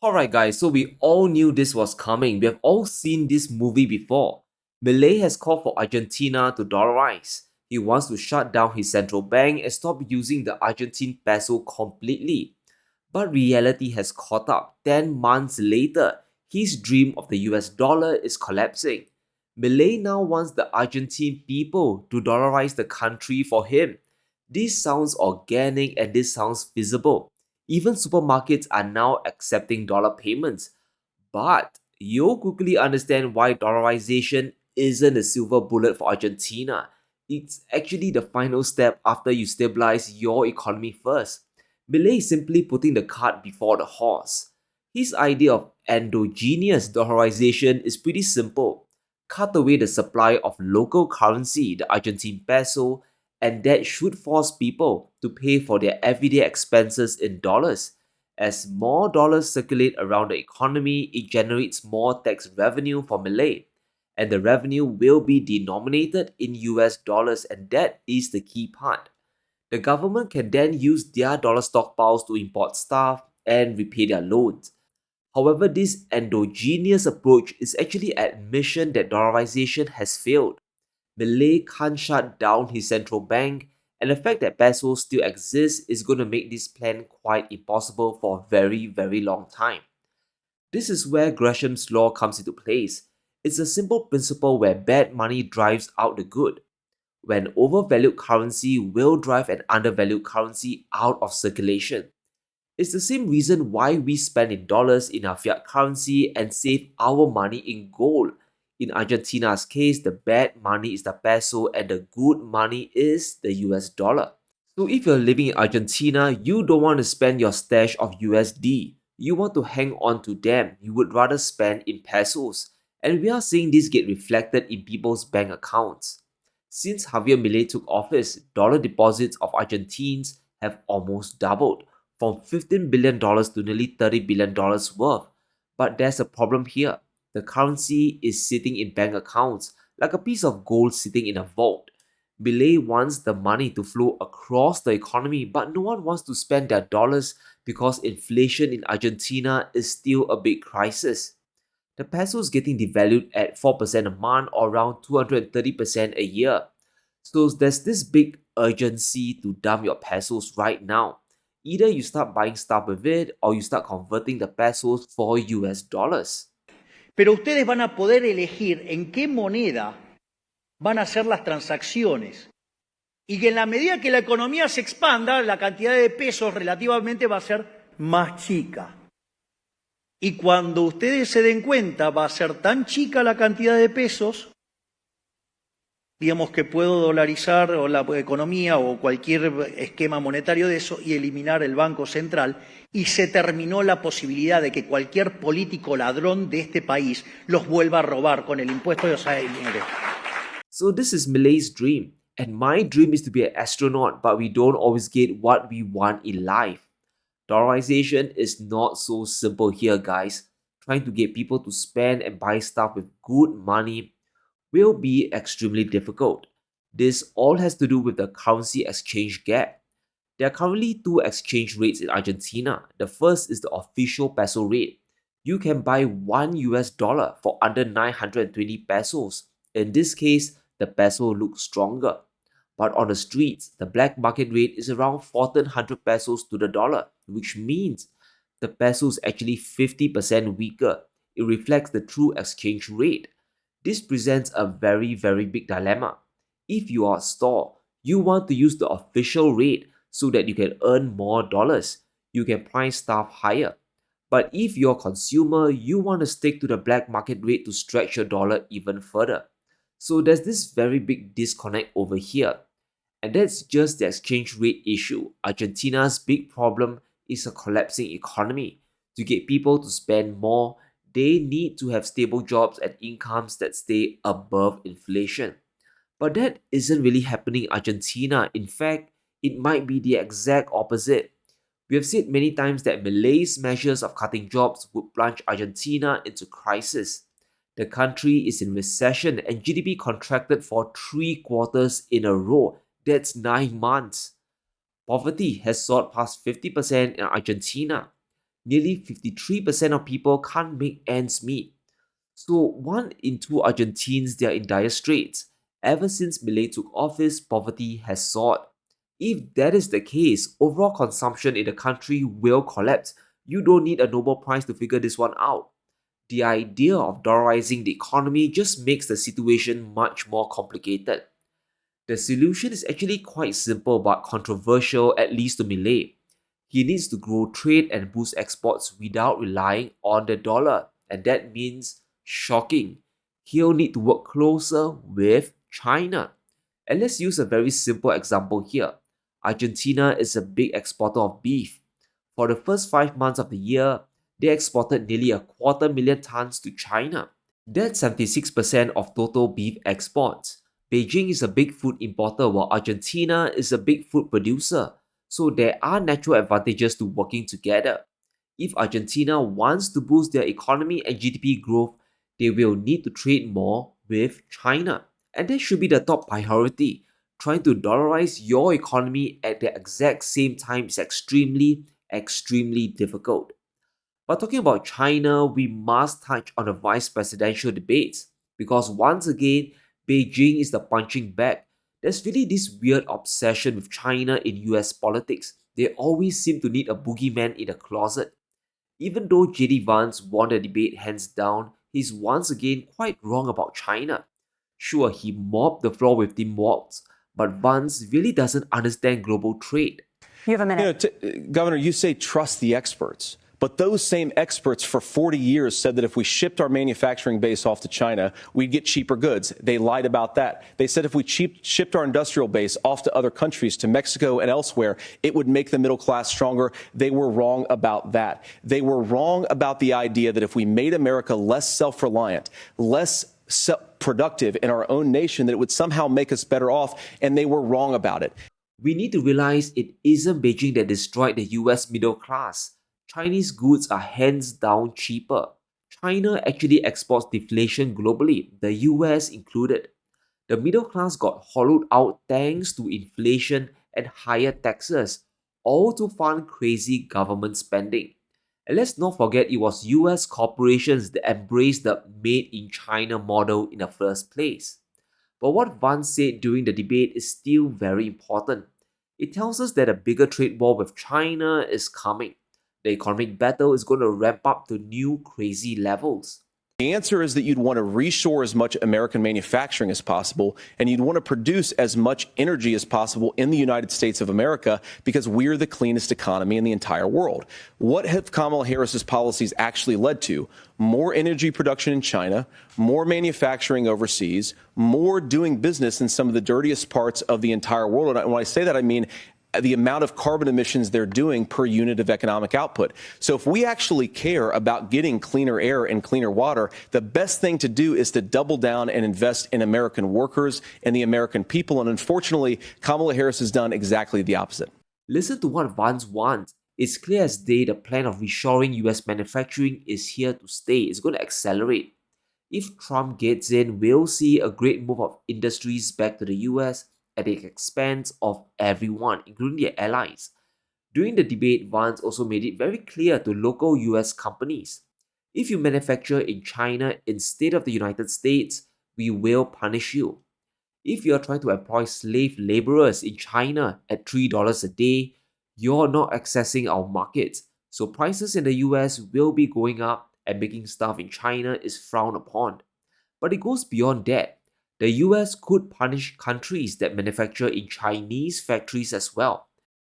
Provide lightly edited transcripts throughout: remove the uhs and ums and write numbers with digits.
Alright guys, so we all knew this was coming. We have all seen this movie before. Milei has called for Argentina to dollarize. He wants to shut down his central bank and stop using the Argentine peso completely. But reality has caught up. 10 months later, his dream of the US dollar is collapsing. Milei now wants the Argentine people to dollarize the country for him. This sounds organic and this sounds feasible. Even supermarkets are now accepting dollar payments. But you'll quickly understand why dollarization isn't a silver bullet for Argentina. It's actually the final step after you stabilize your economy first. Milei is simply putting the cart before the horse. His idea of endogenous dollarization is pretty simple. Cut away the supply of local currency, the Argentine peso, and that should force people to pay for their everyday expenses in dollars. As more dollars circulate around the economy, it generates more tax revenue for Milei, and the revenue will be denominated in US dollars, and that is the key part. The government can then use their dollar stockpiles to import stuff and repay their loans. However, this endogenous approach is actually admission that dollarization has failed. Milei can't shut down his central bank, and the fact that pesos still exists is going to make this plan quite impossible for a very, very long time. This is where Gresham's law comes into place. It's a simple principle where bad money drives out the good. When overvalued currency will drive an undervalued currency out of circulation. It's the same reason why we spend in dollars in our fiat currency and save our money in gold. In Argentina's case, the bad money is the peso and the good money is the US dollar. So if you're living in Argentina, you don't want to spend your stash of USD. You want to hang on to them. You would rather spend in pesos. And we are seeing this get reflected in people's bank accounts. Since Javier Milei took office, dollar deposits of Argentines have almost doubled, from $15 billion to nearly $30 billion worth. But there's a problem here. The currency is sitting in bank accounts, like a piece of gold sitting in a vault. Milei wants the money to flow across the economy, but no one wants to spend their dollars because inflation in Argentina is still a big crisis. The peso is getting devalued at 4% a month or around 230% a year. So there's this big urgency to dump your pesos right now. Either you start buying stuff with it or you start converting the pesos for US dollars. Pero ustedes van a poder elegir en qué moneda van a hacer las transacciones. Y que en la medida que la economía se expanda, la cantidad de pesos relativamente va a ser más chica. Y cuando ustedes se den cuenta, va a ser tan chica la cantidad de pesos, digamos que puedo dolarizar o la economía o cualquier esquema monetario de eso y eliminar el Banco Central, y se terminó la posibilidad de que cualquier político ladrón de este país los vuelva a robar con el impuesto de dinero. So this is Milei's dream, and my dream is to be an astronaut, but we don't always get what we want in life. Dollarization is not so simple here, guys. Trying to get people to spend and buy stuff with good money will be extremely difficult. This all has to do with the currency exchange gap. There are currently two exchange rates in Argentina. The first is the official peso rate. You can buy $1 for under 920 pesos. In this case, the peso looks stronger. But on the streets, the black market rate is around 1400 pesos to the dollar, which means the peso is actually 50% weaker. It reflects the true exchange rate. This presents a very, very big dilemma. If you are a store, you want to use the official rate so that you can earn more dollars. You can price stuff higher. But if you're a consumer, you want to stick to the black market rate to stretch your dollar even further. So there's this very big disconnect over here. And that's just the exchange rate issue. Argentina's big problem is a collapsing economy. To get people to spend more, they need to have stable jobs and incomes that stay above inflation. But that isn't really happening in Argentina. In fact, it might be the exact opposite. We have said many times that Milei's measures of cutting jobs would plunge Argentina into crisis. The country is in recession and GDP contracted for 3 quarters in a row. That's 9 months. Poverty has soared past 50% in Argentina. nearly 53% of people can't make ends meet. So 1 in 2 Argentines, they are in dire straits. Ever since Milei took office, poverty has soared. If that is the case, overall consumption in the country will collapse. You don't need a Nobel Prize to figure this one out. The idea of dollarizing the economy just makes the situation much more complicated. The solution is actually quite simple but controversial, at least to Milei. He needs to grow trade and boost exports without relying on the dollar, and that means shocking. He'll need to work closer with China. And let's use a very simple example here. Argentina is a big exporter of beef. For the first 5 months of the year, they exported nearly 250,000 tons to China. That's 76% of total beef exports. Beijing is a big food importer while Argentina is a big food producer, so there are natural advantages to working together. If Argentina wants to boost their economy and GDP growth, they will need to trade more with China. And that should be the top priority. Trying to dollarize your economy at the exact same time is extremely difficult. But talking about China, we must touch on the vice presidential debates because once again, Beijing is the punching bag. There's really this weird obsession with China in US politics. They always seem to need a boogeyman in the closet. Even though JD Vance won the debate hands down, he's once again quite wrong about China. Sure, he mopped the floor with Tim Walz, but Vance really doesn't understand global trade. You have a minute. Governor, you say trust the experts. But those same experts for 40 years said that if we shipped our manufacturing base off to China, we'd get cheaper goods. They lied about that. They said if we shipped our industrial base off to other countries, to Mexico and elsewhere, it would make the middle class stronger. They were wrong about that. They were wrong about the idea that if we made America less self-reliant, less productive in our own nation, that it would somehow make us better off, and they were wrong about it. We need to realize it isn't Beijing that destroyed the US middle class. Chinese goods are hands down cheaper. China actually exports deflation globally, the US included. The middle class got hollowed out thanks to inflation and higher taxes, all to fund crazy government spending. And let's not forget it was US corporations that embraced the made in China model in the first place. But what Vance said during the debate is still very important. It tells us that a bigger trade war with China is coming. The economic battle is going to ramp up to new crazy levels. The answer is that you'd want to reshore as much American manufacturing as possible, and you'd want to produce as much energy as possible in the United States of America because we're the cleanest economy in the entire world. What have Kamala Harris's policies actually led to? More energy production in China, more manufacturing overseas, more doing business in some of the dirtiest parts of the entire world. And when I say that, I mean the amount of carbon emissions they're doing per unit of economic output. So if we actually care about getting cleaner air and cleaner water, the best thing to do is to double down and invest in American workers and the American people. And unfortunately, Kamala Harris has done exactly the opposite. Listen to what Vance wants. It's clear as day the plan of reshoring US manufacturing is here to stay. It's going to accelerate. If Trump gets in, we'll see a great move of industries back to the US at the expense of everyone, including their allies. During the debate, Vance also made it very clear to local US companies. If you manufacture in China instead of the United States, we will punish you. If you are trying to employ slave laborers in China at $3 a day, you're not accessing our markets. So prices in the US will be going up and making stuff in China is frowned upon. But it goes beyond that. The US could punish countries that manufacture in Chinese factories as well.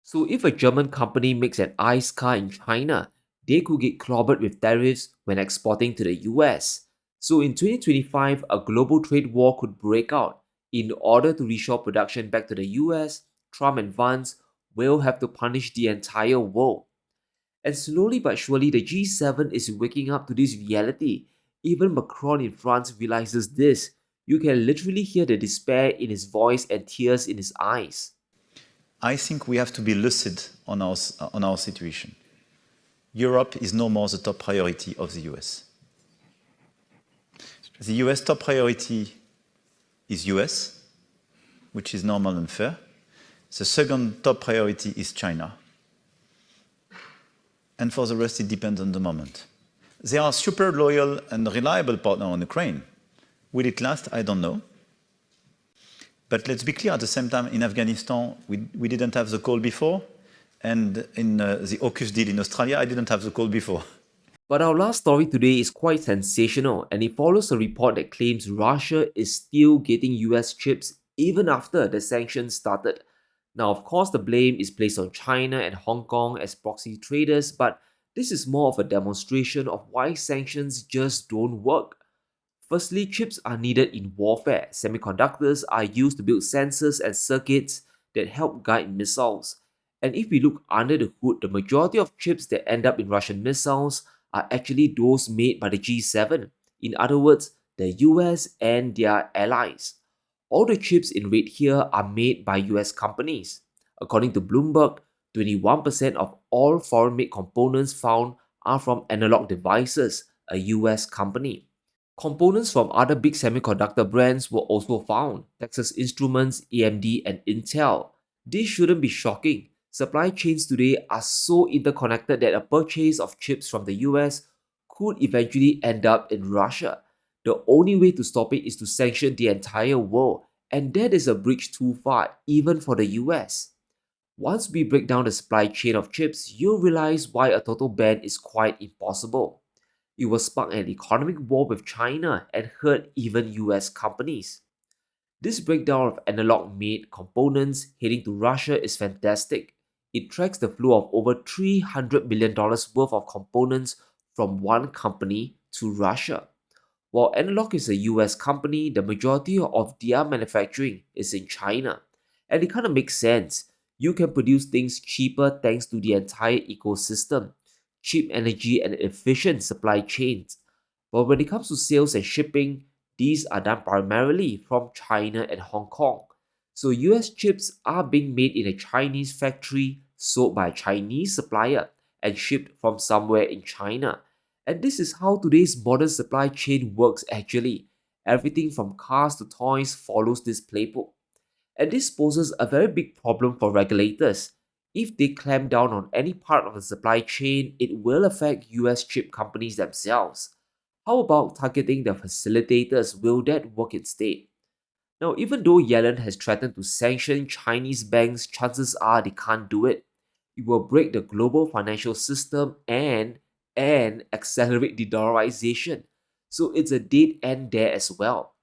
So if a German company makes an ICE car in China, they could get clobbered with tariffs when exporting to the US. So in 2025, a global trade war could break out. In order to reshore production back to the US, Trump and Vance will have to punish the entire world. And slowly but surely, the G7 is waking up to this reality. Even Macron in France realizes this. You can literally hear the despair in his voice and tears in his eyes. I think we have to be lucid on our situation. Europe is no more the top priority of the US. The US top priority is US, which is normal and fair. The second top priority is China. and for the rest, it depends on the moment. They are a super loyal and reliable partner on Ukraine. Will it last? I don't know. But let's be clear, at the same time, in Afghanistan, we didn't have the call before, and in the AUKUS deal in Australia, I didn't have the call before. But our last story today is quite sensational, and it follows a report that claims Russia is still getting US chips even after the sanctions started. Now, of course, the blame is placed on China and Hong Kong as proxy traders, but this is more of a demonstration of why sanctions just don't work. Firstly, chips are needed in warfare. Semiconductors are used to build sensors and circuits that help guide missiles. And if we look under the hood, the majority of chips that end up in Russian missiles are actually those made by the G7. In other words, the US and their allies. All the chips in red here are made by US companies. According to Bloomberg, 21% of all foreign made components found are from Analog Devices, a US company. Components from other big semiconductor brands were also found: Texas Instruments, AMD, and Intel. This shouldn't be shocking. Supply chains today are so interconnected that a purchase of chips from the US could eventually end up in Russia. The only way to stop it is to sanction the entire world, and that is a bridge too far, even for the US. Once we break down the supply chain of chips, you'll realize why a total ban is quite impossible. It will spark an economic war with China and hurt even US companies. This breakdown of analog made components heading to Russia is fantastic. It tracks the flow of over $300 million worth of components from one company to Russia. While Analog is a US company, the majority of their manufacturing is in China. And it kind of makes sense. You can produce things cheaper thanks to the entire ecosystem, cheap energy, and efficient supply chains. But when it comes to sales and shipping, these are done primarily from China and Hong Kong. So US chips are being made in a Chinese factory, sold by a Chinese supplier, and shipped from somewhere in China. And this is how today's modern supply chain works actually. Everything from cars to toys follows this playbook. And this poses a very big problem for regulators. If they clamp down on any part of the supply chain, it will affect US chip companies themselves. How about targeting the facilitators? Will that work instead? Now, even though Yellen has threatened to sanction Chinese banks, chances are they can't do it. It will break the global financial system and accelerate the dollarization. So it's a dead end there as well.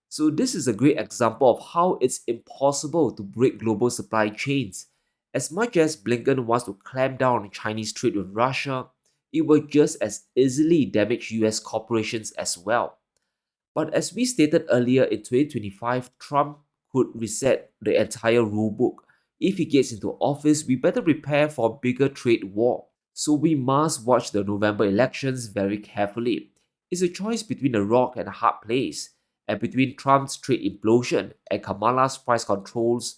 So this is a great example of how it's impossible to break global supply chains. As much as Blinken wants to clamp down on Chinese trade with Russia, it will just as easily damage US corporations as well. But as we stated earlier, in 2025, Trump could reset the entire rulebook. If he gets into office, we better prepare for a bigger trade war. So we must watch the November elections very carefully. It's a choice between a rock and a hard place. And between Trump's trade implosion and Kamala's price controls,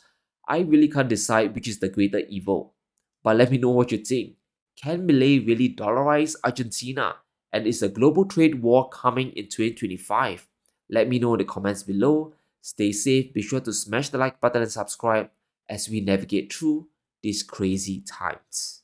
I really can't decide which is the greater evil. But let me know what you think. Can Milei really dollarize Argentina? And is a global trade war coming in 2025? Let me know in the comments below. Stay safe, be sure to smash the like button and subscribe as we navigate through these crazy times.